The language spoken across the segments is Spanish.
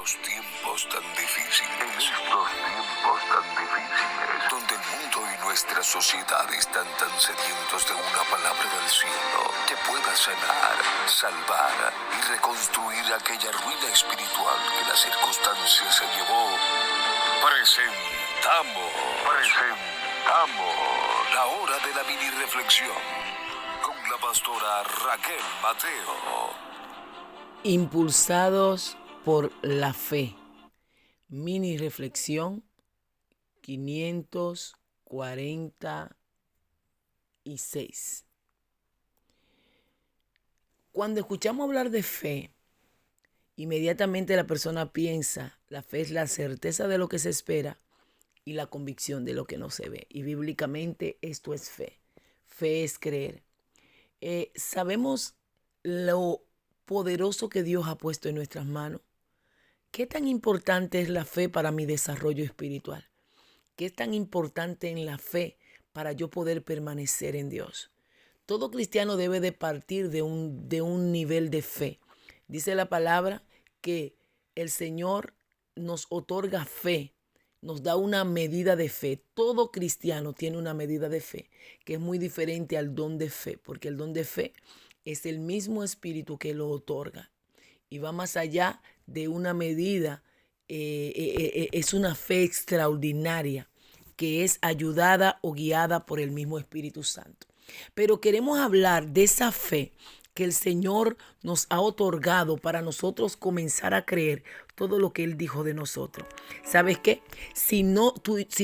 estos tiempos tan difíciles, donde el mundo y nuestra sociedad están tan sedientos de una palabra del cielo que pueda sanar, salvar y reconstruir aquella ruina espiritual que la circunstancia se llevó, presentamos la hora de la mini reflexión con la pastora Raquel Mateo. Impulsados por la fe. Mini reflexión 546. Cuando escuchamos hablar de fe, inmediatamente la persona piensa, la fe es la certeza de lo que se espera y la convicción de lo que no se ve. Y bíblicamente esto es fe. Fe es creer. Sabemos lo poderoso que Dios ha puesto en nuestras manos. ¿Qué tan importante es la fe para mi desarrollo espiritual? ¿Qué es tan importante en la fe para yo poder permanecer en Dios? Todo cristiano debe de partir de un nivel de fe. Dice la palabra que el Señor nos otorga fe, nos da una medida de fe. Todo cristiano tiene una medida de fe que es muy diferente al don de fe, porque el don de fe es el mismo Espíritu que lo otorga y va más allá de una medida, es una fe extraordinaria que es ayudada o guiada por el mismo Espíritu Santo. Pero queremos hablar de esa fe que el Señor nos ha otorgado para nosotros comenzar a creer todo lo que Él dijo de nosotros. ¿Sabes qué? Si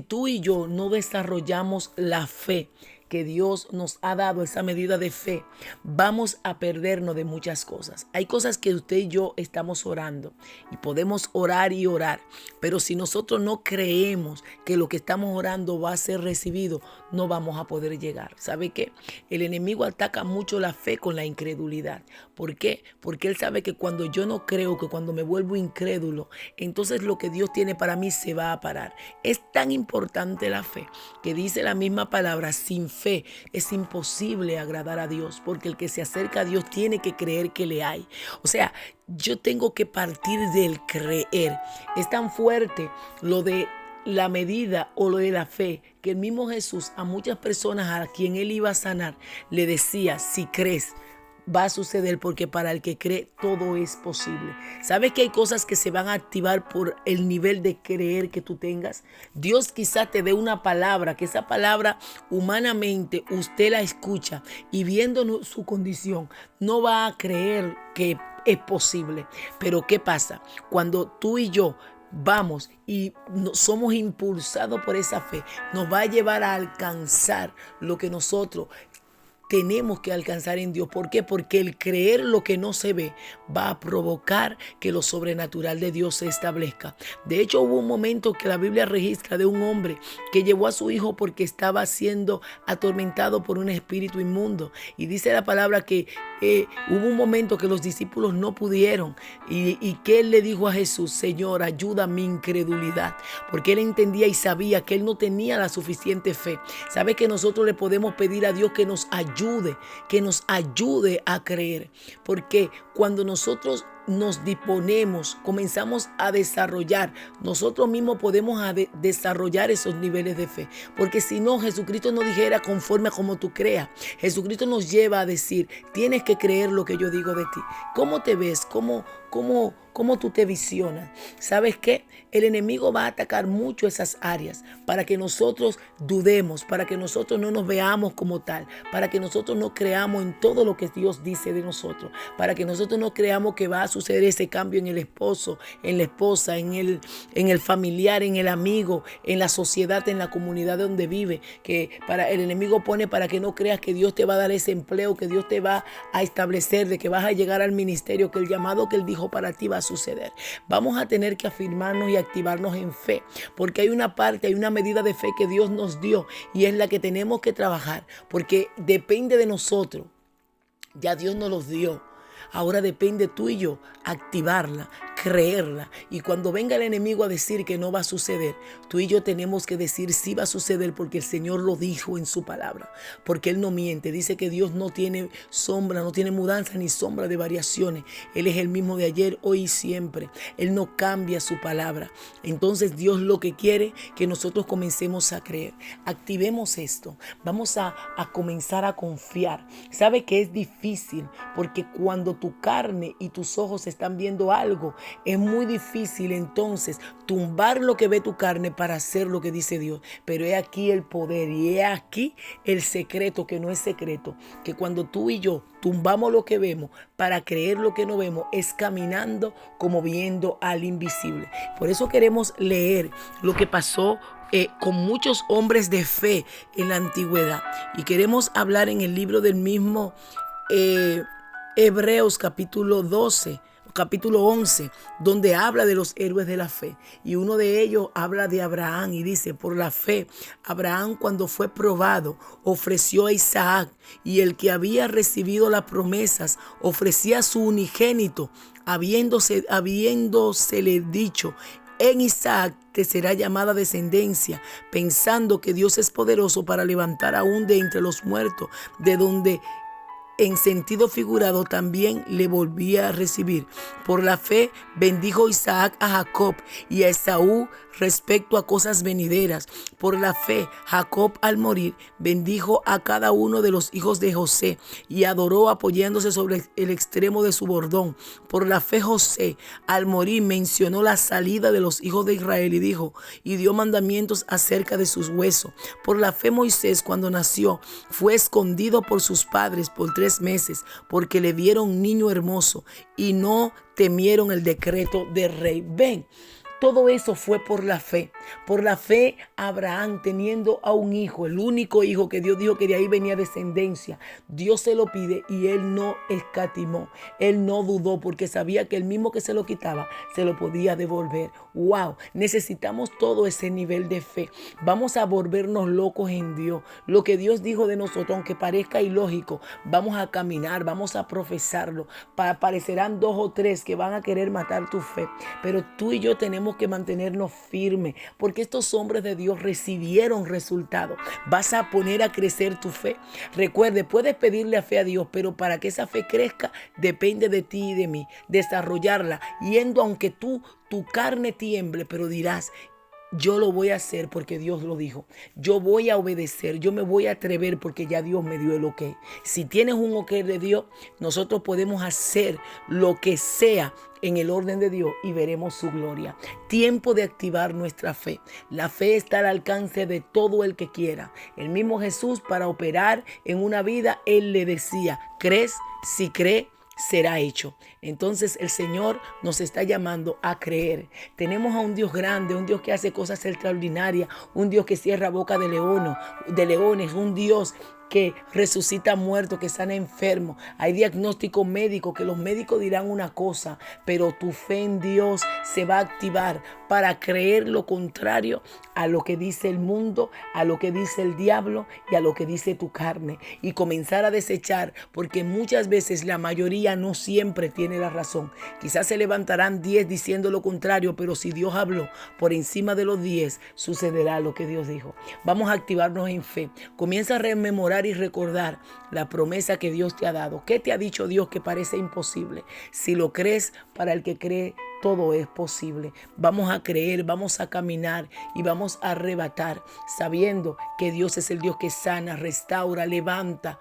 tú y yo no desarrollamos la fe que Dios nos ha dado, esa medida de fe, vamos a perdernos de muchas cosas. Hay cosas que usted y yo estamos orando y podemos orar y orar, pero si nosotros no creemos que lo que estamos orando va a ser recibido, no vamos a poder llegar. ¿Sabe qué? El enemigo ataca mucho la fe con la incredulidad. ¿Por qué? Porque él sabe que cuando yo no creo, que cuando me vuelvo incrédulo, entonces lo que Dios tiene para mí se va a parar. Es tan importante la fe que dice la misma palabra: sin fe es imposible agradar a Dios, porque el que se acerca a Dios tiene que creer que le hay. O sea, yo tengo que partir del creer. Es tan fuerte lo de la medida o lo de la fe que el mismo Jesús a muchas personas a quien él iba a sanar le decía: si crees, va a suceder, porque para el que cree todo es posible. ¿Sabes que hay cosas que se van a activar por el nivel de creer que tú tengas? Dios quizá te dé una palabra, que esa palabra humanamente usted la escucha y viendo su condición no va a creer que es posible. Pero ¿qué pasa? Cuando tú y yo vamos y somos impulsados por esa fe, nos va a llevar a alcanzar lo que nosotros tenemos que alcanzar en Dios. ¿Por qué? Porque el creer lo que no se ve va a provocar que lo sobrenatural de Dios se establezca. De hecho, hubo un momento que la Biblia registra de un hombre que llevó a su hijo porque estaba siendo atormentado por un espíritu inmundo. Y dice la palabra que hubo un momento que los discípulos no pudieron y que él le dijo a Jesús: Señor, ayuda a mi incredulidad, porque él entendía y sabía que él no tenía la suficiente fe. ¿Sabe que nosotros le podemos pedir a Dios que nos ayude a creer? Porque cuando nosotros nos disponemos, comenzamos a desarrollar, nosotros mismos podemos desarrollar esos niveles de fe. Porque si no, Jesucristo no dijera conforme a como tú creas. Jesucristo nos lleva a decir: tienes que creer lo que yo digo de ti. ¿Cómo te ves? ¿Cómo tú te visionas? ¿Sabes qué? El enemigo va a atacar mucho esas áreas para que nosotros dudemos, para que nosotros no nos veamos como tal, para que nosotros no creamos en todo lo que Dios dice de nosotros, para que nosotros no creamos que va a suceder ese cambio en el esposo, en la esposa, en el familiar, en el amigo, en la sociedad, en la comunidad donde vive. Que para el enemigo pone para que no creas que Dios te va a dar ese empleo, que Dios te va a establecer, de que vas a llegar al ministerio, que el llamado que Él dijo para ti va a suceder. Vamos a tener que afirmarnos y activarnos en fe, porque hay una parte, hay una medida de fe que Dios nos dio y es la que tenemos que trabajar, porque depende de nosotros. Ya Dios nos los dio. Ahora depende tú y yo activarla, creerla. Y cuando venga el enemigo a decir que no va a suceder, tú y yo tenemos que decir sí va a suceder, porque el Señor lo dijo en su palabra, porque Él no miente. Dice que Dios no tiene sombra, no tiene mudanza ni sombra de variaciones. Él es el mismo de ayer, hoy y siempre. Él no cambia su palabra. Entonces Dios lo que quiere que nosotros comencemos a creer. Activemos esto. Vamos a comenzar a confiar. Sabe que es difícil, porque cuando tu carne y tus ojos están viendo algo, es muy difícil entonces tumbar lo que ve tu carne para hacer lo que dice Dios. Pero he aquí el poder y he aquí el secreto, que no es secreto, que cuando tú y yo tumbamos lo que vemos para creer lo que no vemos, es caminando como viendo al invisible. Por eso queremos leer lo que pasó con muchos hombres de fe en la antigüedad, y queremos hablar en el libro del mismo Hebreos capítulo 11, donde habla de los héroes de la fe. Y uno de ellos habla de Abraham y dice: por la fe, Abraham, cuando fue probado, ofreció a Isaac, y el que había recibido las promesas ofrecía a su unigénito, habiéndosele dicho: en Isaac te será llamada descendencia, pensando que Dios es poderoso para levantar aún de entre los muertos, de donde en sentido figurado también le volvía a recibir. Por la fe bendijo Isaac a Jacob y a Esaú respecto a cosas venideras. Por la fe Jacob, al morir, bendijo a cada uno de los hijos de José y adoró apoyándose sobre el extremo de su bordón. Por la fe José, al morir, mencionó la salida de los hijos de Israel y dijo, y dio mandamientos acerca de sus huesos. Por la fe Moisés, cuando nació, fue escondido por sus padres por 3 meses, porque le vieron niño hermoso y no temieron el decreto del rey. Ven, todo eso fue por la fe. Por la fe, Abraham, teniendo a un hijo, el único hijo que Dios dijo que de ahí venía descendencia, Dios se lo pide y él no escatimó, él no dudó, porque sabía que el mismo que se lo quitaba se lo podía devolver. Wow, necesitamos todo ese nivel de fe. Vamos a volvernos locos en Dios. Lo que Dios dijo de nosotros, aunque parezca ilógico, vamos a caminar, vamos a profesarlo. Parecerán 2 o 3 que van a querer matar tu fe, pero tú y yo tenemos que mantenernos firmes, porque estos hombres de Dios recibieron resultados. Vas a poner a crecer tu fe. Recuerde, puedes pedirle a fe a Dios, pero para que esa fe crezca depende de ti y de mí, desarrollarla, yendo aunque tu carne tiemble, pero dirás: yo lo voy a hacer porque Dios lo dijo. Yo voy a obedecer. Yo me voy a atrever porque ya Dios me dio el ok. Si tienes un ok de Dios, nosotros podemos hacer lo que sea en el orden de Dios y veremos su gloria. Tiempo de activar nuestra fe. La fe está al alcance de todo el que quiera. El mismo Jesús, para operar en una vida, Él le decía: ¿crees? Si cree, será hecho. Entonces el Señor nos está llamando a creer. Tenemos a un Dios grande, un Dios que hace cosas extraordinarias, un Dios que cierra boca de leones, un Dios que resucita muertos, que sana enfermos. Hay diagnóstico médico que los médicos dirán una cosa, pero tu fe en Dios se va a activar para creer lo contrario a lo que dice el mundo, a lo que dice el diablo y a lo que dice tu carne, y comenzar a desechar, porque muchas veces la mayoría no siempre tiene la razón. Quizás se levantarán 10 diciendo lo contrario, pero si Dios habló, por encima de los 10 sucederá lo que Dios dijo. Vamos a activarnos en fe. Comienza a rememorar y recordar la promesa que Dios te ha dado. ¿Qué te ha dicho Dios que parece imposible? Si lo crees, para el que cree, todo es posible. Vamos a creer, vamos a caminar y vamos a arrebatar, sabiendo que Dios es el Dios que sana, restaura, levanta,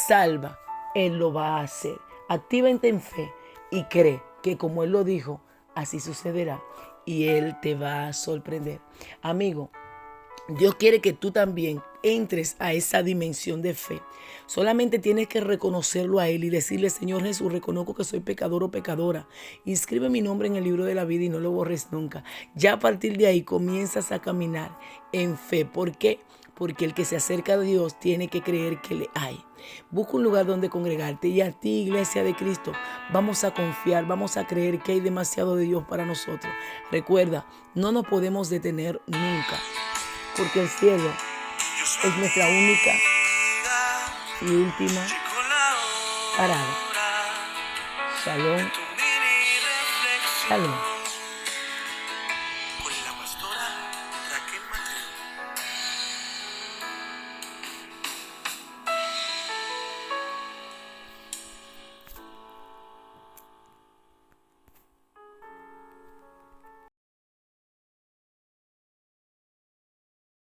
salva. Él lo va a hacer. Actívate en fe y cree que como Él lo dijo, así sucederá y Él te va a sorprender. Amigo, Dios quiere que tú también entres a esa dimensión de fe. Solamente tienes que reconocerlo a Él y decirle: Señor Jesús, reconozco que soy pecador o pecadora. Inscribe mi nombre en el libro de la vida y no lo borres nunca. Ya a partir de ahí comienzas a caminar en fe. ¿Por qué? Porque el que se acerca a Dios tiene que creer que le hay. Busca un lugar donde congregarte, y a ti, Iglesia de Cristo, vamos a confiar, vamos a creer que hay demasiado de Dios para nosotros. Recuerda, no nos podemos detener nunca, porque el cielo es nuestra única y última parada. Shalom. Shalom.